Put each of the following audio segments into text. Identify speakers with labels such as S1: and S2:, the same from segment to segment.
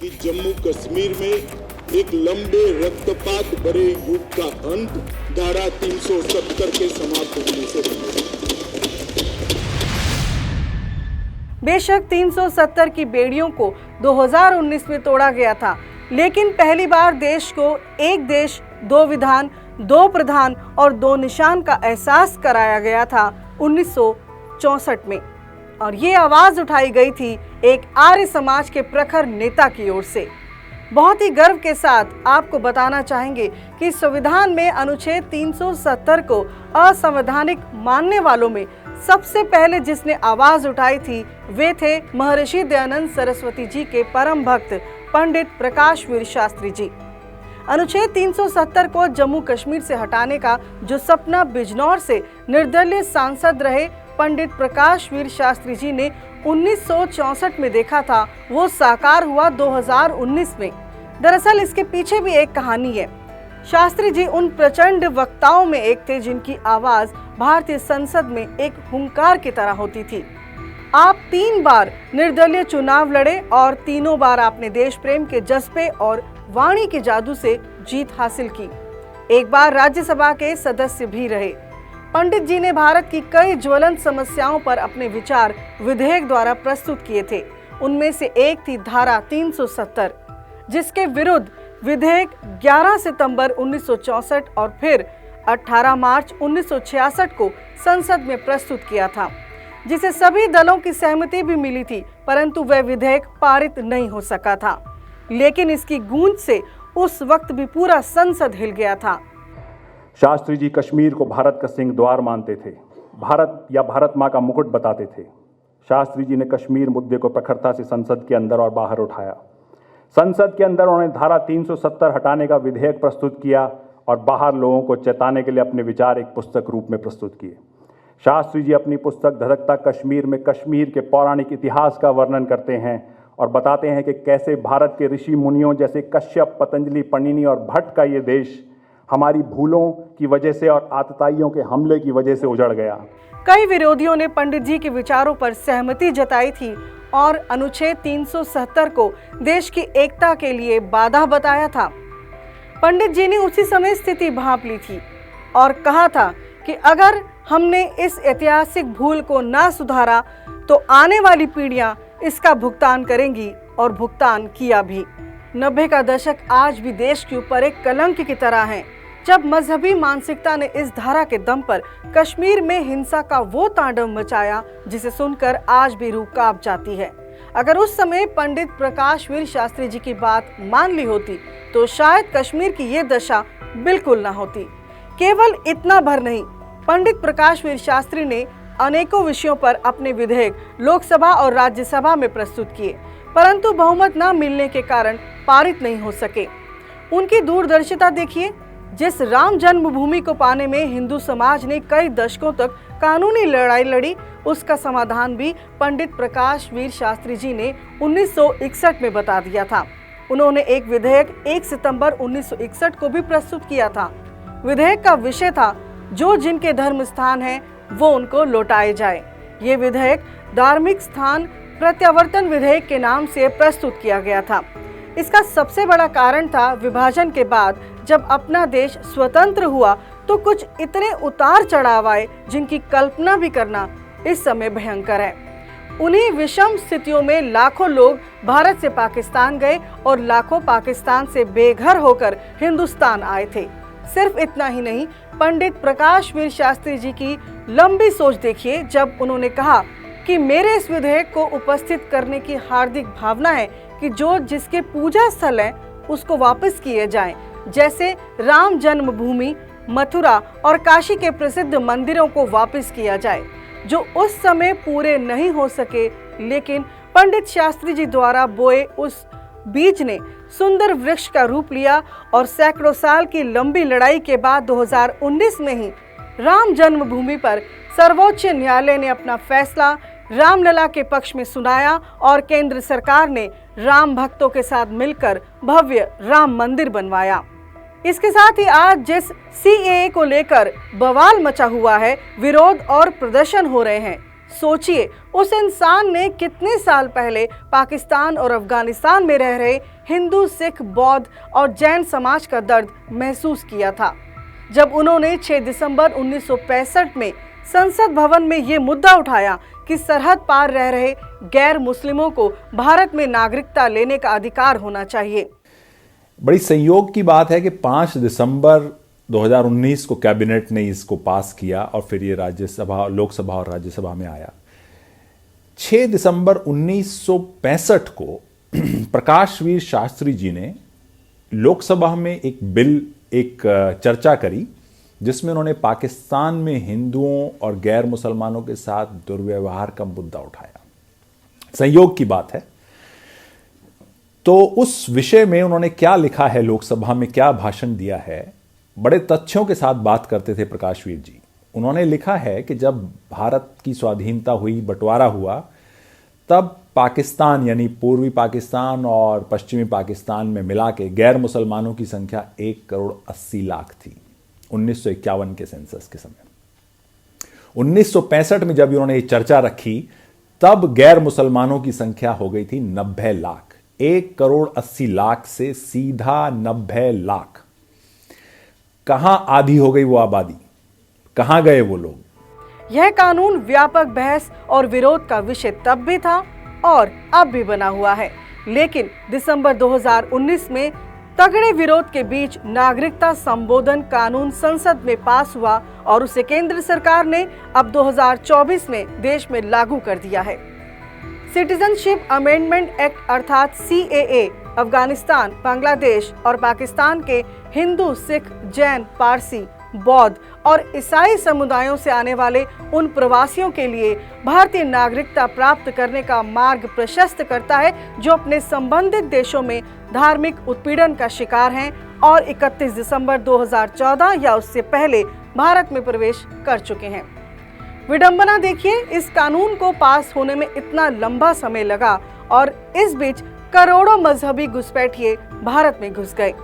S1: कि जम्मू कश्मीर में एक लंबे रक्तपात भरे युग का अंत धारा 370 के समाप्त होने से बनेगा।
S2: बेशक 370 की बेड़ियों को 2019 में तोड़ा गया था, लेकिन पहली बार देश को एक देश, दो विधान, दो प्रधान और दो निशान का एहसास कराया गया था 1964 में। और ये आवाज उठाई गई थी एक आर्य समाज के प्रखर नेता की ओर से। बहुत ही गर्व के साथ आपको बताना चाहेंगे कि संविधान में अनुच्छेद 370 को असंवैधानिक मानने वालों में सबसे पहले जिसने आवाज उठाई थी वे थे महर्षि दयानंद सरस्वती जी के परम भक्त पंडित प्रकाशवीर शास्त्री जी। अनुच्छेद 370 को जम्मू कश्मीर से हटाने का जो सपना बिजनौर से निर्दलीय सांसद रहे पंडित प्रकाशवीर शास्त्री जी ने 1964 में देखा था, वो साकार हुआ 2019 में। दरअसल इसके पीछे भी एक कहानी है। शास्त्री जी उन प्रचंड वक्ताओं में एक थे जिनकी आवाज भारतीय संसद में एक हुंकार की तरह होती थी। आप 3 बार निर्दलीय चुनाव लड़े और तीनों बार आपने देश प्रेम के जज्बे और वाणी के जादू से जीत हासिल की। एक बार राज्यसभा के सदस्य भी रहे। पंडित जी ने भारत की कई ज्वलंत समस्याओं पर अपने विचार विधेयक द्वारा प्रस्तुत किए थे। उनमें से एक थी धारा 370, जिसके विरुद्ध विधेयक 11 सितंबर 1964 और फिर 18 मार्च 1966 को संसद में प्रस्तुत किया था, जिसे सभी दलों की सहमति भी मिली थी, परंतु वह विधेयक पारित नहीं हो सका था। लेकिन इसकी गूंज से उस वक्त भी पूरा संसद हिल गया था।
S3: शास्त्री जी कश्मीर को भारत का सिंह द्वार मानते थे, भारत या भारत माँ का मुकुट बताते थे। शास्त्री जी ने कश्मीर मुद्दे को प्रखरता से संसद के अंदर और बाहर उठाया। संसद के अंदर उन्होंने धारा 370 हटाने का विधेयक प्रस्तुत किया और बाहर लोगों को चेताने के लिए अपने विचार एक पुस्तक रूप में प्रस्तुत किए। शास्त्री जी अपनी पुस्तक धधकता कश्मीर में कश्मीर के पौराणिक इतिहास का वर्णन करते हैं और बताते हैं कि कैसे भारत के ऋषि मुनियों जैसे कश्यप, पतंजलि, पणिनि और भट्ट का ये देश हमारी भूलों की वजह से और आतताइयों के हमले की वजह से उजड़ गया।
S2: कई विरोधियों ने पंडित जी के विचारों पर सहमति जताई थी और अनुच्छेद 370 को देश की एकता के लिए बाधा बताया था। पंडित जी ने उसी समय स्थिति भांप ली थी और कहा था कि अगर हमने इस ऐतिहासिक भूल को ना सुधारा तो आने वाली पीढ़ियां इसका भुगतान करेंगी, और भुगतान किया भी। 90 का दशक आज भी देश के ऊपर एक कलंक की तरह है, जब मजहबी मानसिकता ने इस धारा के दम पर कश्मीर में हिंसा का वो तांडव मचाया जिसे सुनकर आज भी रूह कांप जाती है। अगर उस समय पंडित प्रकाशवीर शास्त्री जी की बात मान ली होती तो शायद कश्मीर की ये दशा बिल्कुल ना होती। केवल इतना भर नहीं, पंडित प्रकाशवीर शास्त्री ने अनेकों विषयों पर अपने विधेयक लोकसभा और राज्यसभा में प्रस्तुत किए, परंतु बहुमत न मिलने के कारण पारित नहीं हो सके। उनकी दूरदर्शिता देखिए। जिस राम जन्मभूमि को पाने में हिंदू समाज ने कई दशकों तक कानूनी लड़ाई लड़ी, उसका समाधान भी पंडित प्रकाशवीर शास्त्री जी ने 1961 में बता दिया था। उन्होंने एक विधेयक 1 सितंबर 1961 को भी प्रस्तुत किया था। विधेयक का विषय था जो जिनके धर्म स्थान है वो उनको लौटाए जाए। ये विधेयक धार्मिक स्थान प्रत्यावर्तन विधेयक के नाम से प्रस्तुत किया गया था। इसका सबसे बड़ा कारण था विभाजन के बाद जब अपना देश स्वतंत्र हुआ तो कुछ इतने उतार चढ़ाव आए जिनकी कल्पना भी करना इस समय भयंकर है। उन्हीं विषम स्थितियों में लाखों लोग भारत से पाकिस्तान गए और लाखों पाकिस्तान से बेघर होकर हिंदुस्तान आए थे। सिर्फ इतना ही नहीं, पंडित प्रकाशवीर शास्त्री जी की लंबी सोच देखिए जब उन्होंने कहा कि मेरे इस विधेयक को उपस्थित करने की हार्दिक भावना है कि जो जिसके पूजा स्थल है उसको वापस किए जाएं, जैसे राम जन्मभूमि, मथुरा और काशी के प्रसिद्ध मंदिरों को वापस किया जाए, जो उस समय पूरे नहीं हो सके, लेकिन पंडित शास्त्री जी द्वारा बोए उस बीज ने सुंदर वृक्ष का रूप लिया और सैकड़ों साल की लंबी लड़ाई के बाद 2019 में ही राम जन्मभूमि पर सर्वोच्च न्यायालय ने अपना फैसला रामलला के पक्ष में सुनाया और केंद्र सरकार ने राम भक्तों के साथ मिलकर भव्य राम मंदिर बनवाया। इसके साथ ही आज जिस CAA को लेकर बवाल मचा हुआ है, विरोध और प्रदर्शन हो रहे हैं, सोचिए, उस इंसान ने कितने साल पहले पाकिस्तान और अफगानिस्तान में रह रहे हिंदू, सिख, बौद्ध और जैन समाज का दर्द महसूस किया था जब उन्होंने 6 दिसंबर 1965 में संसद भवन में ये मुद्दा उठाया कि सरहद पार रह रहे गैर मुस्लिमों को भारत में नागरिकता लेने का अधिकार होना चाहिए।
S4: बड़ी संयोग की बात है कि 5 दिसंबर 2019 को कैबिनेट ने इसको पास किया और फिर ये राज्यसभा, लोकसभा और राज्यसभा में आया। 6 दिसंबर 1965 को प्रकाशवीर शास्त्री जी ने लोकसभा में एक चर्चा करी जिसमें उन्होंने पाकिस्तान में हिंदुओं और गैर मुसलमानों के साथ दुर्व्यवहार का मुद्दा उठाया। संयोग की बात है। तो उस विषय में उन्होंने क्या लिखा है, लोकसभा में क्या भाषण दिया है, बड़े तथ्यों के साथ बात करते थे प्रकाशवीर जी। उन्होंने लिखा है कि जब भारत की स्वाधीनता हुई, बंटवारा हुआ, तब पाकिस्तान यानी पूर्वी पाकिस्तान और पश्चिमी पाकिस्तान में मिला के गैर मुसलमानों की संख्या 1,80,00,000 थी 1951 के सेंसस के समय। 1965 में जब उन्होंने ये चर्चा रखी तब गैर मुसलमानों की संख्या हो गई थी 90 लाख। 1,80,00,000 से सीधा 90 लाख। कहां आधी हो गई वो आबादी, कहां गए वो लोग?
S2: यह कानून व्यापक बहस और विरोध का विषय तब भी था और अब भी बना हुआ है, लेकिन दिसंबर 2019 में तगड़े विरोध के बीच नागरिकता संशोधन कानून संसद में पास हुआ और उसे केंद्र सरकार ने अब 2024 में देश में लागू कर दिया है। सिटीजनशिप अमेंडमेंट एक्ट अर्थात CAA अफगानिस्तान, बांग्लादेश और पाकिस्तान के हिंदू, सिख, जैन, पारसी, बौद्ध और ईसाई समुदायों से आने वाले उन प्रवासियों के लिए भारतीय नागरिकता प्राप्त करने का मार्ग प्रशस्त करता है जो अपने संबंधित देशों में धार्मिक उत्पीड़न का शिकार हैं और 31 दिसंबर 2014 या उससे पहले भारत में प्रवेश कर चुके हैं। विडंबना देखिए, इस कानून को पास होने में इतना लंबा समय लगा और इस बीच करोड़ों मजहबी घुसपैठिए भारत में घुस गए।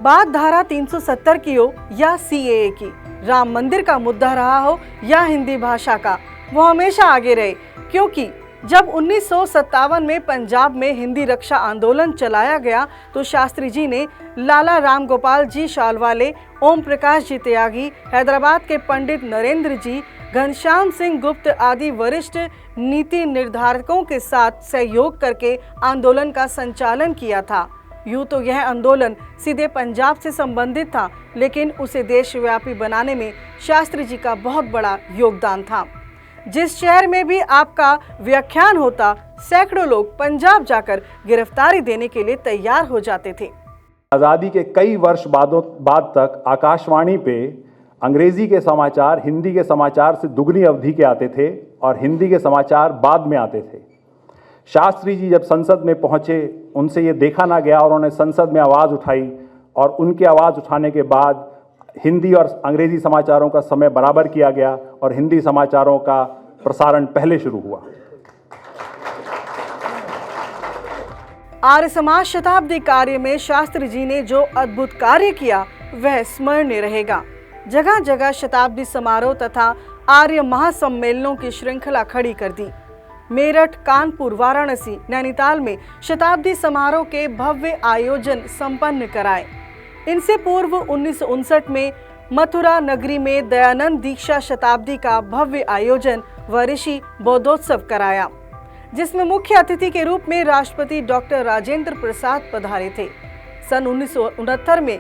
S2: बात धारा 370 की हो या CAA की, राम मंदिर का मुद्दा रहा हो या हिंदी भाषा का, वो हमेशा आगे रहे, क्योंकि जब 1957 में पंजाब में हिंदी रक्षा आंदोलन चलाया गया तो शास्त्री जी ने लाला राम गोपाल जी शालवाले, ओम प्रकाश जी त्यागी, हैदराबाद के पंडित नरेंद्र जी, घनश्याम सिंह गुप्त आदि वरिष्ठ नीति निर्धारकों के साथ सहयोग करके आंदोलन का संचालन किया था। यूं तो यह आंदोलन सीधे पंजाब से संबंधित था, लेकिन उसे देशव्यापी बनाने में शास्त्री जी का बहुत बड़ा योगदान था। जिस शहर में भी आपका व्याख्यान होता, सैकड़ों लोग पंजाब जाकर गिरफ्तारी देने के लिए तैयार हो जाते थे।
S3: आज़ादी के कई वर्ष बाद तक आकाशवाणी पे अंग्रेजी के समाचार हिंदी के समाचार से दुगनी अवधि के आते थे और हिंदी के समाचार बाद में आते थे। शास्त्री जी जब संसद में पहुंचे, उनसे ये देखा ना गया और उन्होंने संसद में आवाज़ उठाई और उनके आवाज़ उठाने के बाद हिंदी और अंग्रेजी समाचारों का समय बराबर किया गया और हिंदी समाचारों का प्रसारण पहले शुरू हुआ।
S2: आर्य समाज शताब्दी कार्य में शास्त्री जी ने जो अद्भुत कार्य किया वह स्मरणीय रहेगा। जगह जगह शताब्दी समारोह तथा आर्य महासम्मेलनों की श्रृंखला खड़ी कर दी। मेरठ, कानपुर, वाराणसी, नैनीताल में शताब्दी समारोह के भव्य आयोजन संपन्न कराए। इनसे पूर्व 1959 में मथुरा नगरी में दयानंद दीक्षा शताब्दी का भव्य आयोजन व ऋषि बौद्धोत्सव कराया, जिसमें मुख्य अतिथि के रूप में राष्ट्रपति डॉक्टर राजेंद्र प्रसाद पधारे थे। सन 1969 में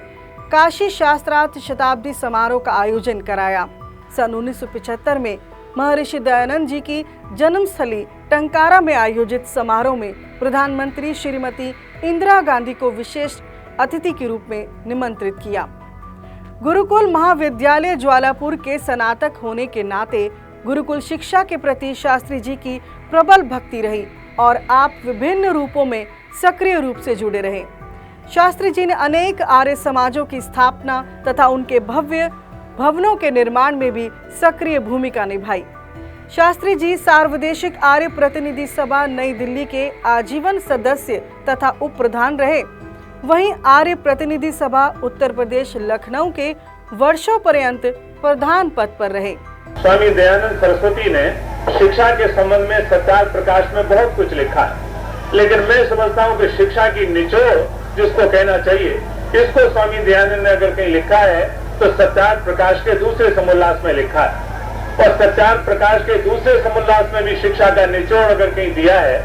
S2: काशी शास्त्रार्थ शताब्दी समारोह का आयोजन कराया। सन 1975 में महर्षि दयानंद जी की जन्मस्थली टंकारा में आयोजित समारोह में प्रधानमंत्री श्रीमती इंदिरा गांधी को विशेष अतिथि के रूप में निमंत्रित किया। गुरुकुल महाविद्यालय ज्वालापुर के स्नातक होने के नाते गुरुकुल शिक्षा के प्रति शास्त्री जी की प्रबल भक्ति रही और आप विभिन्न रूपों में सक्रिय रूप से जुड़े रहे। शास्त्री जी ने अनेक आर्य समाजों की स्थापना तथा उनके भव्य भवनों के निर्माण में भी सक्रिय भूमिका निभाई। शास्त्री जी सार्वदेशिक आर्य प्रतिनिधि सभा नई दिल्ली के आजीवन सदस्य तथा उप प्रधान रहे। वहीं आर्य प्रतिनिधि सभा उत्तर प्रदेश लखनऊ के वर्षों पर्यंत प्रधान पद पर रहे।
S5: स्वामी दयानंद सरस्वती ने शिक्षा के संबंध में सत्यार्थ प्रकाश में बहुत कुछ लिखा है, लेकिन मैं समझता हूं कि शिक्षा की निचोड़ जिसको कहना चाहिए, इसको स्वामी दयानंद ने अगर कहीं लिखा है तो सत्यार्थ प्रकाश के दूसरे समोल्लास में लिखा है। और सत्यार्थ प्रकाश के दूसरे समोल्लास में भी शिक्षा का निचोड़ अगर कहीं दिया है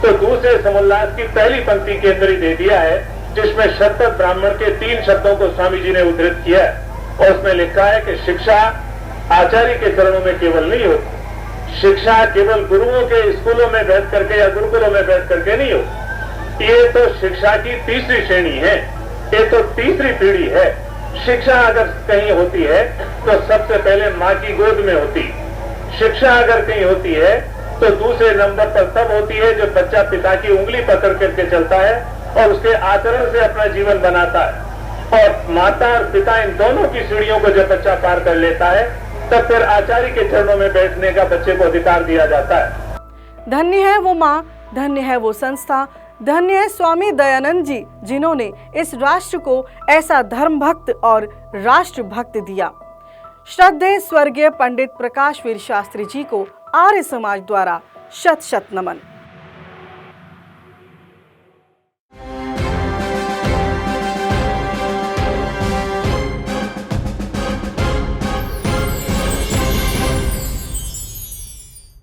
S5: तो दूसरे समोल्लास की पहली पंक्ति के अंदर ही दे दिया है, जिसमें शतपथ ब्राह्मण के 3 शब्दों को स्वामी जी ने उद्धृत किया है। और उसमें लिखा है कि शिक्षा आचार्य के चरणों में केवल नहीं होती, शिक्षा केवल गुरुओं के स्कूलों में बैठ करके या गुरुकुलों में बैठ करके नहीं होती। ये तो शिक्षा की तीसरी श्रेणी है, ये तो तीसरी पीढ़ी है। शिक्षा अगर कहीं होती है तो सबसे पहले माँ की गोद में होती। शिक्षा अगर कहीं होती है तो दूसरे नंबर पर तब होती है जब बच्चा पिता की उंगली पकड़ करके चलता है और उसके आचरण से अपना जीवन बनाता है। और माता और पिता इन दोनों की सीढ़ियों को जब बच्चा पार कर लेता है तब फिर आचार्य के चरणों में बैठने का बच्चे को अधिकार दिया जाता है।
S2: धन्य है वो माँ, धन्य है वो संस्था, धन्य है स्वामी दयानंद जी, जिन्होंने इस राष्ट्र को ऐसा धर्म भक्त और राष्ट्र भक्त दिया। श्रद्धेय स्वर्गीय पंडित प्रकाशवीर शास्त्री जी को आर्य समाज द्वारा शत शत नमन।